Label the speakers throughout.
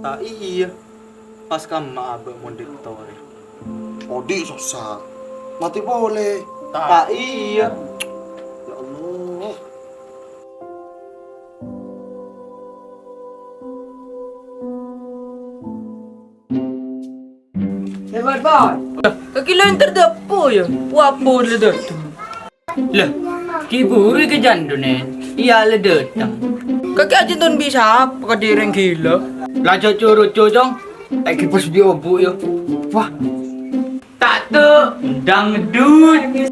Speaker 1: Tak iya. Pas kamu abang mondektori.
Speaker 2: Odi susah. Mati boleh.
Speaker 1: Tak iya.
Speaker 2: Ya Allah.
Speaker 3: Hebat banget. Kaki lain terdapo ya. Wapo le datang. Lah, kiburi ke jandunen. Iya le datang. Kaki aja ton bisa apa direng gila. Lajo curut cocong. Lagi pas diobu ya. Wah. Tak tuh dangdut.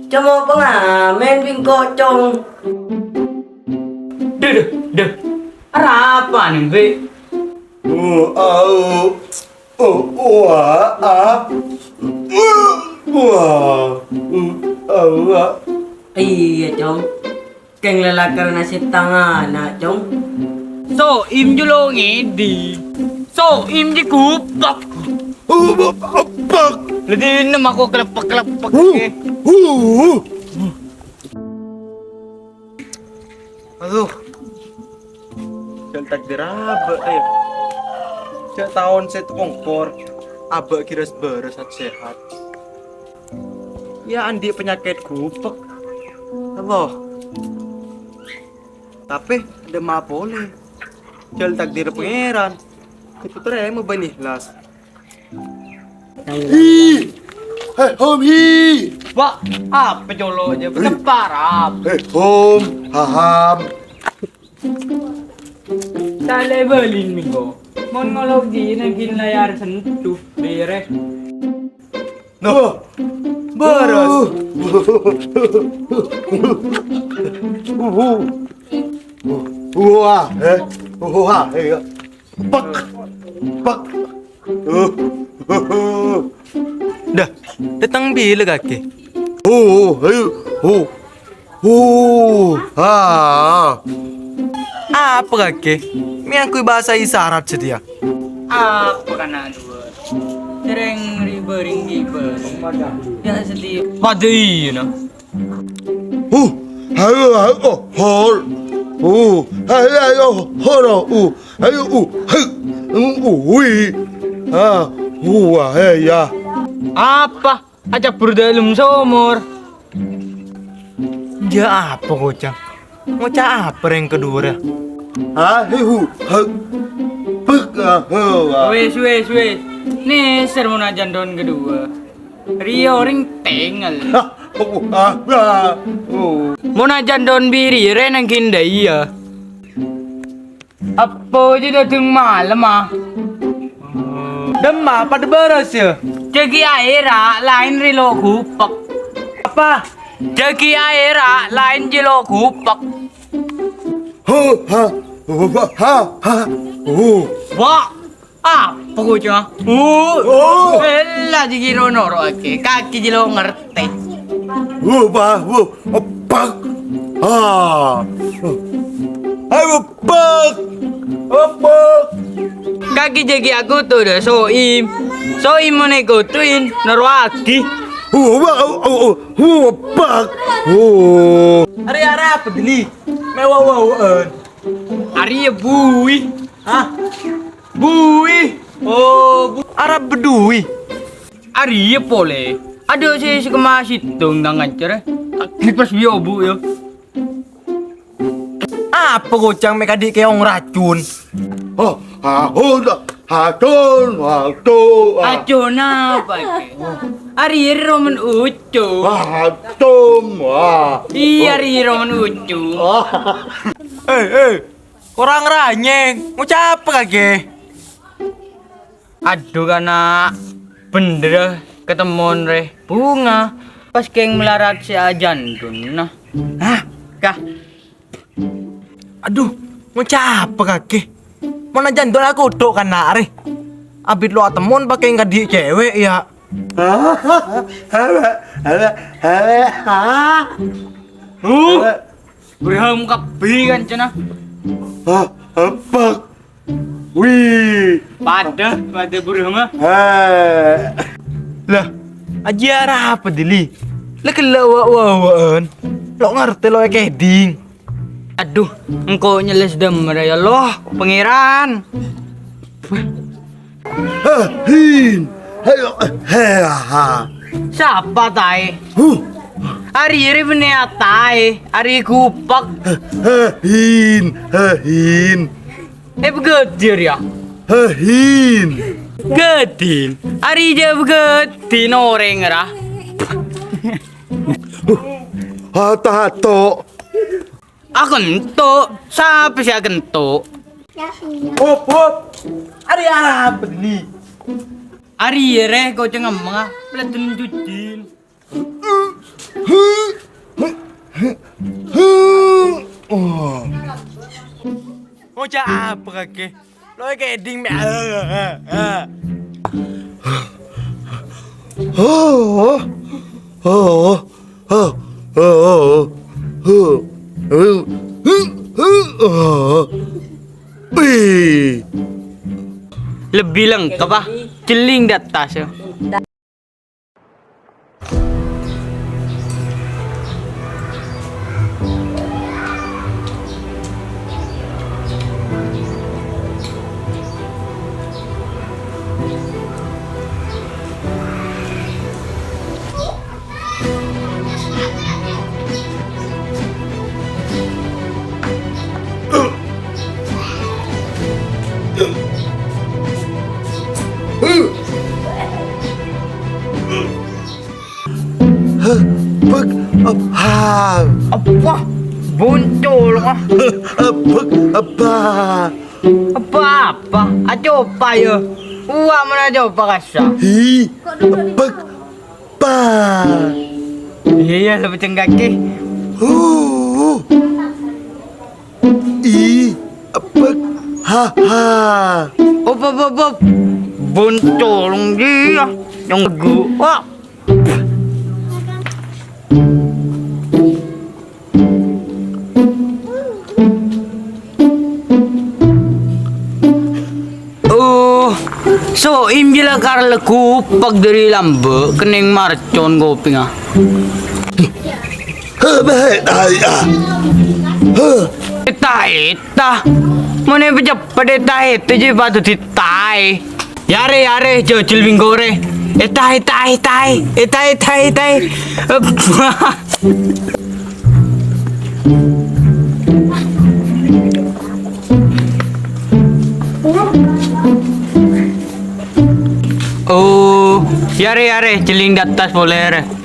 Speaker 4: Cuma pengamen ping kocong.
Speaker 3: Deh. Apa nih, Be?
Speaker 4: Iya, Cong. Keng lelakar nasi tangan, nak, Cong.
Speaker 3: So, im julo ngedi. So, im di kupak. Lagi nama aku kelepak-kelepak.
Speaker 1: Aduh. Jangan takdir abak ayo. Sejak tahun saya ongkor, abak kira beres sehat. Ya andi penyakit gupek. Apa? Tapi ada ma boleh. Jangan takdir pangeran. Itu terakhir mau benih las.
Speaker 2: Hi. Hei, hom hi.
Speaker 3: Pak, apa jolo aja? Bener parah.
Speaker 2: Hei, hom. Haham.
Speaker 3: Tale belin minggu. Mon ngolok di nagin layar sentuh beres.
Speaker 1: No. Beres.
Speaker 2: Wah, wah, pak, pak.
Speaker 1: Dah, datang bila kaki? Apa kaki? Miangkui bahasa isyarat sedia.
Speaker 3: Apa kana dua? Tereng ribering ribering. Ya sedih. Pada iya nah.
Speaker 2: Hol. Ya.
Speaker 3: Apa? Aja berdalem somor.
Speaker 1: Ya apa kocak? Ngocak apa yang kedua?
Speaker 3: Wes. Nih sermon ajan don kedua. Rio ring tengal. Monajan don biri renang kinda iya. Apa aja datang malam ah?
Speaker 1: Demam pada beres ya?
Speaker 3: Jagi aira lain rilo kupak.
Speaker 1: Apa?
Speaker 3: Jagi aira lain jilo kupak. Wah, apa kucing? Elah jigi ronoro ake, kaki jilo ngerti. Kaki jagi aku tuh dah soim mau negotuin narwaki.
Speaker 1: Hari apa beli? Mewah-wahan.
Speaker 3: Ari ya bui.
Speaker 1: Hah?
Speaker 3: Bui.
Speaker 1: Oh, Arab bedui.
Speaker 3: Ari ya pole. Ada si kemasit dong dengan cara. Klipas biobu yo.
Speaker 1: Apa gocang mereka di keong racun?
Speaker 3: Acun apa ke? Ari roman ucu. Iya ari roman ucu.
Speaker 1: Orang ranyeng, ngucap apa kage?
Speaker 3: Aduh kana bener ketemuan re bunga pas keng melarat si ajan dun nah.
Speaker 1: Hah?
Speaker 3: Kah?
Speaker 1: Aduh, ngucap apa kage? Mana jandol aku dok kan re? Abit lo temuan pakai ngadi cewek ya.
Speaker 3: Berham kapi kan cina. Pada berham ah.
Speaker 1: Lah, ajar apa dili? Lah kelawak-wawan. Lo ngerti lo keding.
Speaker 3: Aduh, engkau nyeles demer ya loh, pangeran.
Speaker 2: Hin. Hayo. Ha.
Speaker 3: Siapa tai?
Speaker 2: Huh.
Speaker 3: Ari bener tai, ari kupak.
Speaker 2: Hin. Hin.
Speaker 3: Begetir ya?
Speaker 2: Hin.
Speaker 3: Getin. Ari dia begetin orang ra.
Speaker 2: Tato.
Speaker 3: Akentuk, siapa sih akentuk?
Speaker 1: Hop. Ada arah begini.
Speaker 3: Ari kau cengang mengah, pelatun cucin. Kau apa kake? Lo kayak ding me.
Speaker 2: Oh. Oh. Oh. Oh.
Speaker 3: Lebih lengkap ah, celing di atas ya.
Speaker 2: Bực apa?
Speaker 3: Apa? Buncul kah?
Speaker 2: Bực apa?
Speaker 3: Apa? Coba ya. Wah mana coba kasa?
Speaker 2: Hi. Bực pa.
Speaker 3: Iya lebih cenggaki.
Speaker 2: I. Bực ha ha.
Speaker 3: Op. Buncul dia. Yang gua. So imbila karla kupak dari lambe kening marcon goping ah.
Speaker 2: Baik dah.
Speaker 3: Eta. Mana pejabat eta je batu titai. Yare jocil binggore. Eta. Oh, yare celing di atas boleh.